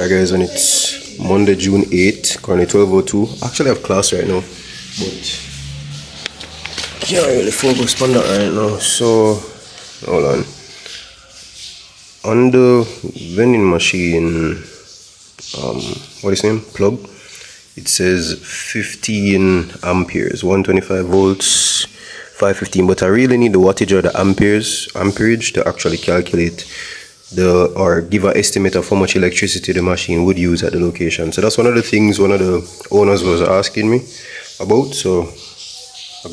Hi guys, and it's Monday, June 8th, currently 12:02. Actually, I have class right now, but can't really focus on that right now. So, hold on. On the vending machine, what is the name? Plug. It says 15 amperes, 125 volts, 515. But I really need the wattage or the amperage to actually calculate or give an estimate of how much electricity the machine would use at the location. So that's one of the things one of the owners was asking me about. So I'm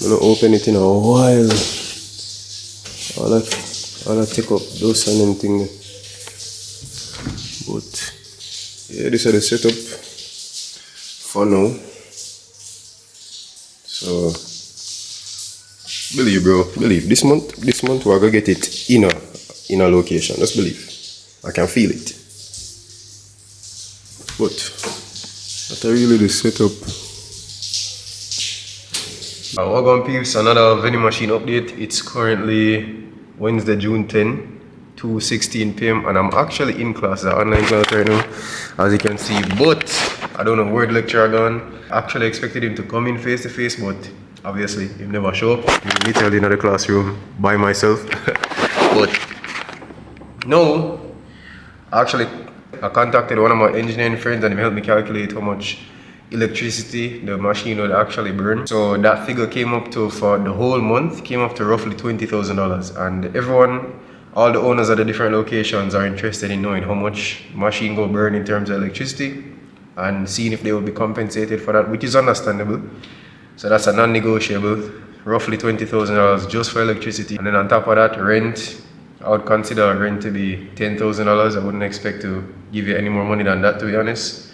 gonna open it in a while. I'll take up those and anything. But yeah, this is the setup for now. So believe, bro, believe. This month we're gonna get it in a location. Just believe. I can feel it. But that's really the setup. Welcome peeps, another vending machine update. It's currently Wednesday, June 10, 2:16 p.m. and I'm actually in class, the online class right now, as you can see. But I don't know where the lecturer gone. I actually expected him to come in face to face, but obviously he never show up. I'm literally in the classroom by myself. But no, actually I contacted one of my engineering friends and he helped me calculate how much electricity the machine would actually burn. So that figure came up to, for the whole month, came up to roughly $20,000. And all the owners at the different locations are interested in knowing how much machine go burn in terms of electricity and seeing if they will be compensated for that, which is understandable. So that's a non-negotiable, roughly $20,000 just for electricity. And then on top of that, rent, I would consider rent to be $10,000. I wouldn't expect to give you any more money than that, to be honest.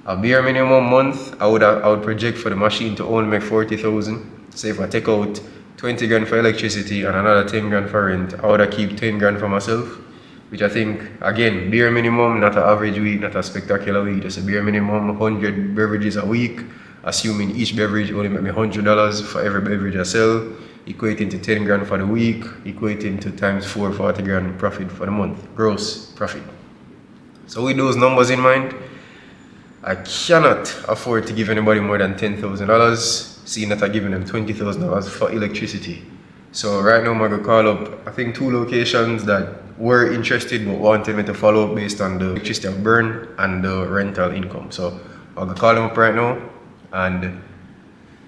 A bare minimum month, I would project for the machine to only make 40,000. So if I take out 20 grand for electricity and another 10 grand for rent, I would keep 10 grand for myself, which I think, again, bare minimum, not an average week, not a spectacular week, just a bare minimum, 100 beverages a week, assuming each beverage only make me $100 for every beverage I sell, equating to 10 grand for the week, equating to times 4, 40 grand profit for the month, gross profit. So with those numbers in mind, I cannot afford to give anybody more than $10,000, seeing that I'm giving them $20,000 for electricity. So right now I'm going to call up, I think, 2 locations that were interested but wanted me to follow up based on the electricity I've burned and the rental income. So I'm going to call them up right now and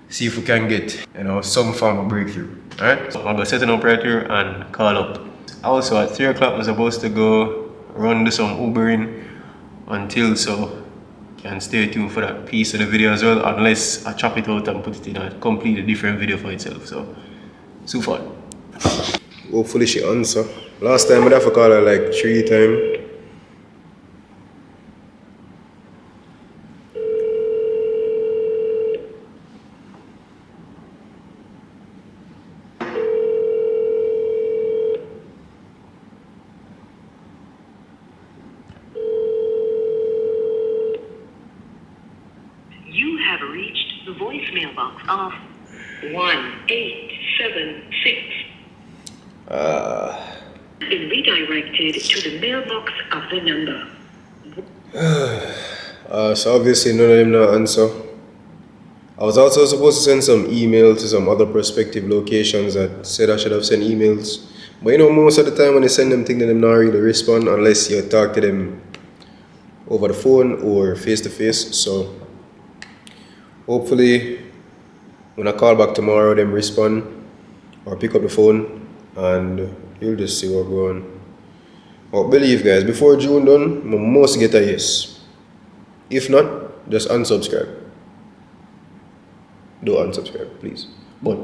see if we can get, some form of breakthrough. Alright? So I'm going to set it up right here and call up. Also at 3 o'clock I'm supposed to go do some Ubering until, so can stay tuned for that piece of the video as well, unless I chop it out and put it in a completely different video for itself. So far. Hopefully she answer. Last time I have to call her like 3 times. The voicemail box of 1876 been redirected to the mailbox of the number. So obviously none of them not answer. I was also supposed to send some email to some other prospective locations that said I should have sent emails. But most of the time when they send them things, they don't really respond unless you talk to them over the phone or face to face. So hopefully when I call back tomorrow, them respond or pick up the phone and you'll just see what's going on. But believe guys, before June done, I must get a yes. If not, just unsubscribe. Do unsubscribe, please. But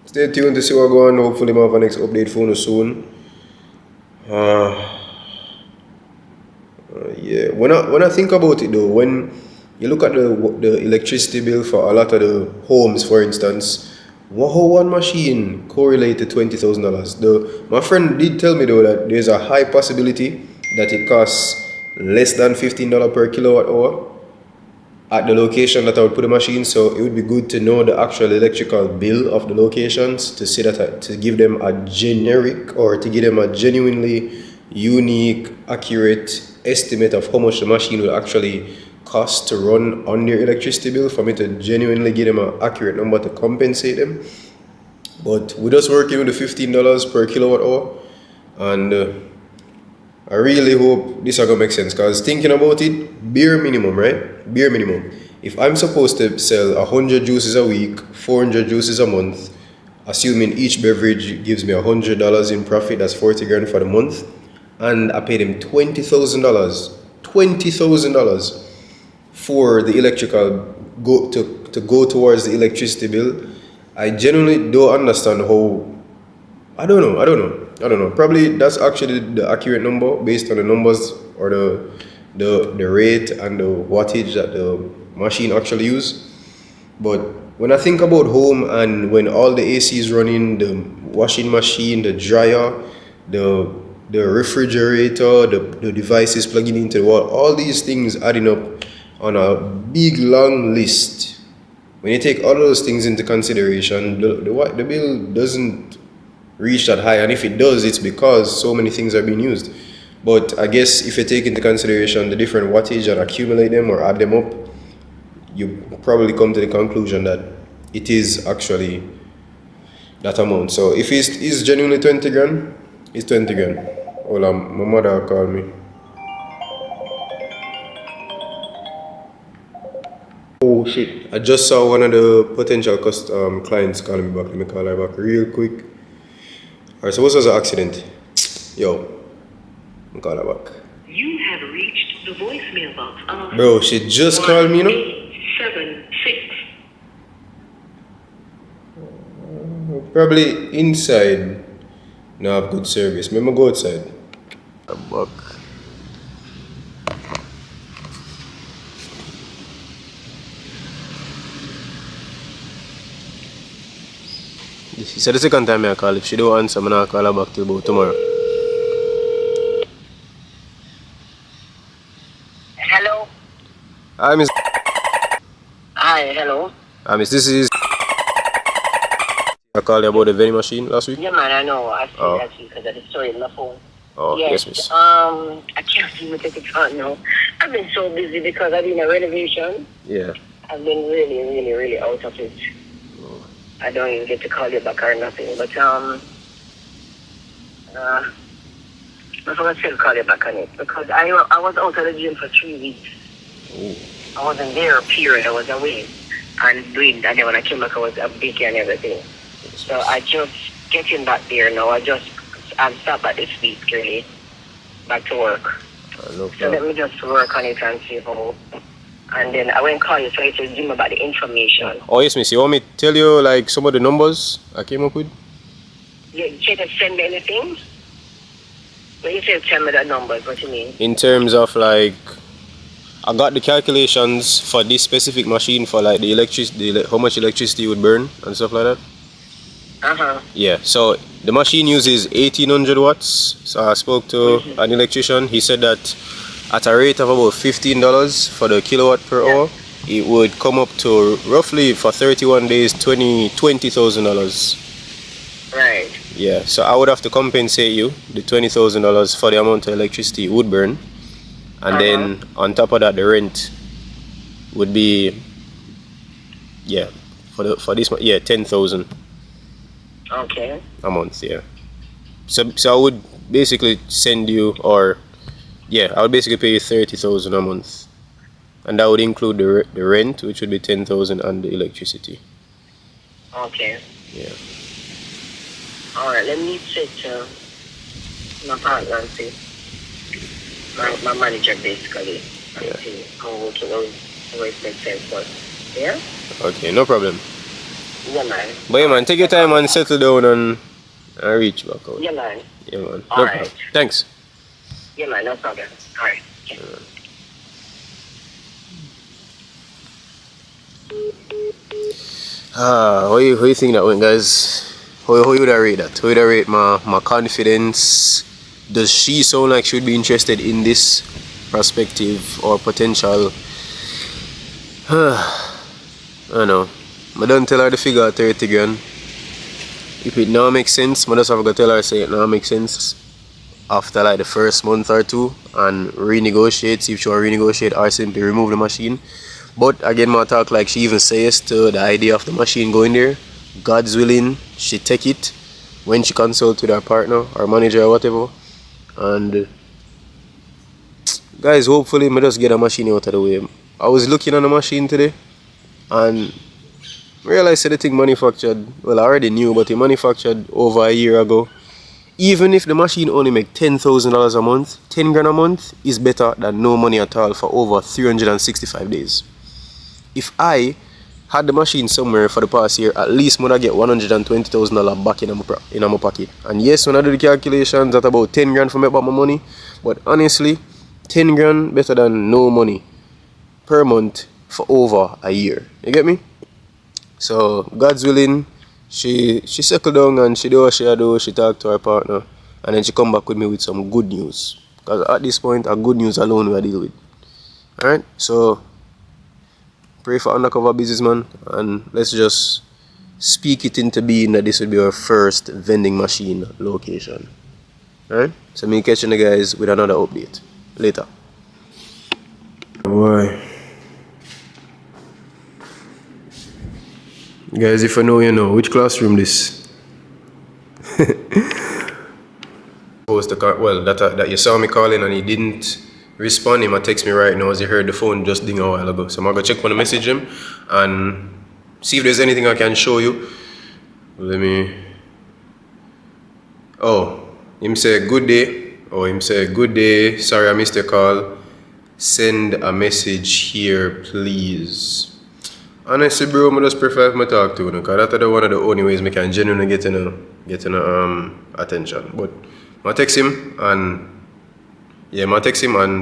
stay tuned to see what's going on. Hopefully I have a next update for you soon. Yeah, when I think about it though, when you look at the electricity bill for a lot of the homes, for instance, how one machine correlated $20,000. My friend did tell me though that there's a high possibility that it costs less than $15 per kilowatt hour at the location that I would put the machine. So it would be good to know the actual electrical bill of the locations to see that, to give them a generic, or to give them a genuinely unique, accurate estimate of how much the machine will actually cost to run on their electricity bill, for me to genuinely give them an accurate number to compensate them. But we're just working with the $15 per kilowatt hour, and I really hope this is gonna make sense, because thinking about it, bare minimum, right? Bare minimum. If I'm supposed to sell 100 juices a week, 400 juices a month, assuming each beverage gives me $100 in profit, that's 40 grand for the month, and I paid him $20,000 for the electrical to go towards the electricity bill. I genuinely don't understand how. I don't know. Probably that's actually the accurate number based on the numbers, or the rate and the wattage that the machine actually use. But when I think about home, and when all the AC is running, the washing machine, the dryer, the refrigerator, the devices plugging into the wall, all these things adding up on a big long list. When you take all those things into consideration, the bill doesn't reach that high, and if it does, it's because so many things are being used. But I guess if you take into consideration the different wattage and accumulate them or add them up, you probably come to the conclusion that it is actually that amount. So if it's genuinely 20 grand, it's 20 grand. Hold on, my mother called me. Oh shit, I just saw one of the potential clients calling me back. Let me call her back real quick. Alright, so what was the accident? Yo, I'm call her back. You have reached the voicemail box of Bro, she just called me, you know? 76. Probably inside. Now have good service. Maybe go outside. I'm back. She said the second time I call. If she don't answer, I'm gonna call her back till about tomorrow. Hello. Hi, Miss. Hi, hello. Miss, this is. I called you about the vending machine last week. Yeah, man, I know. I see Oh. that because of the story in my phone. Oh, yes, miss. I can't even take it out now. I've been so busy because I've been a renovation. Yeah. I've been really out of it. I don't even get to call you back or nothing. But I forgot to call you back on it because I was out of the gym for 3 weeks. Ooh. I wasn't there, period. I was away and then when I came back, I was busy and everything. So I just getting back there now. I'm stopped back this week, really, back to work. No So let me just work on it and see how. And then I went call you so I told you about the information. Oh yes, miss. You want me to tell you like some of the numbers I came up with? You can't send me anything? When you say tell me the numbers, what you mean? In terms of like, I got the calculations for this specific machine for like the electricity, how much electricity it would burn and stuff like that. Yeah. So the machine uses 1800 watts. So I spoke to an electrician. He said that at a rate of about $15 for the kilowatt per hour, it would come up to roughly for 31 days $20,000. Right. Yeah, so I would have to compensate you the $20,000 for the amount of electricity it would burn, and then on top of that, the rent would be for this month, 10,000 Okay. a month. Yeah. So I would basically send you, I would basically pay you 30,000 a month, and that would include the rent, which would be 10,000, and the electricity. Okay. Yeah. All right. Let me check my partner and see. My manager basically. Yeah. And see how it makes sense for us. Yeah. Okay, no problem. Yeah, man. But yeah, man, take your time and settle down and reach back out. Yeah, man. Yeah, man. All No right. problem. Thanks. Yeah, man. No problem. All right. Okay. How you think that went, guys? How you would I rate that? How would I rate my confidence? Does she sound like she would be interested in this prospective or potential. I don't know. I don't tell her the figure 30 grand. If it now makes sense, I just have to tell her say it now makes sense after like the first month or two and renegotiate, see if she will renegotiate or simply remove the machine. But again, my talk like she even says to the idea of the machine going there. God's willing, she take it when she consult with her partner or manager or whatever. And guys, hopefully I just get a machine out of the way. I was looking on the machine today and realized that the thing manufactured, well I already knew, but it manufactured over a year ago. Even if the machine only make $10,000 a month, 10 grand a month is better than no money at all for over 365 days. If I had the machine somewhere for the past year, at least I get $120,000 back in my pocket. And yes, when I do the calculations, that's about 10 grand for me back my money. But honestly, 10 grand better than no money per month for over a year. You get me? So God's willing, she settled down and she do what she do. She talked to her partner and then she come back with me with some good news. Because at this point, a good news alone we deal with. Alright, so pray for Undercover Businessman and let's just speak it into being that this will be our first vending machine location. Alright, so me catching the guys with another update later. Boy. Guys, if I know, you know. Which classroom this? Well, that you saw me calling and he didn't respond. He might text me right now as he heard the phone just ding a while ago. So I'm going to go check on the message him and see if there's anything I can show you. Let me... Oh, him say good day. Oh, him say good day. Sorry I missed your call. Send a message here, please. Honestly, bro, I just prefer if I talk to you, because that's one of the only ways I can genuinely get attention. But I text him and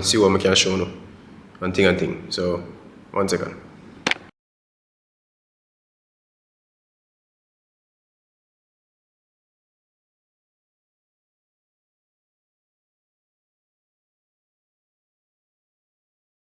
see what I can show you and thing. So 1 second.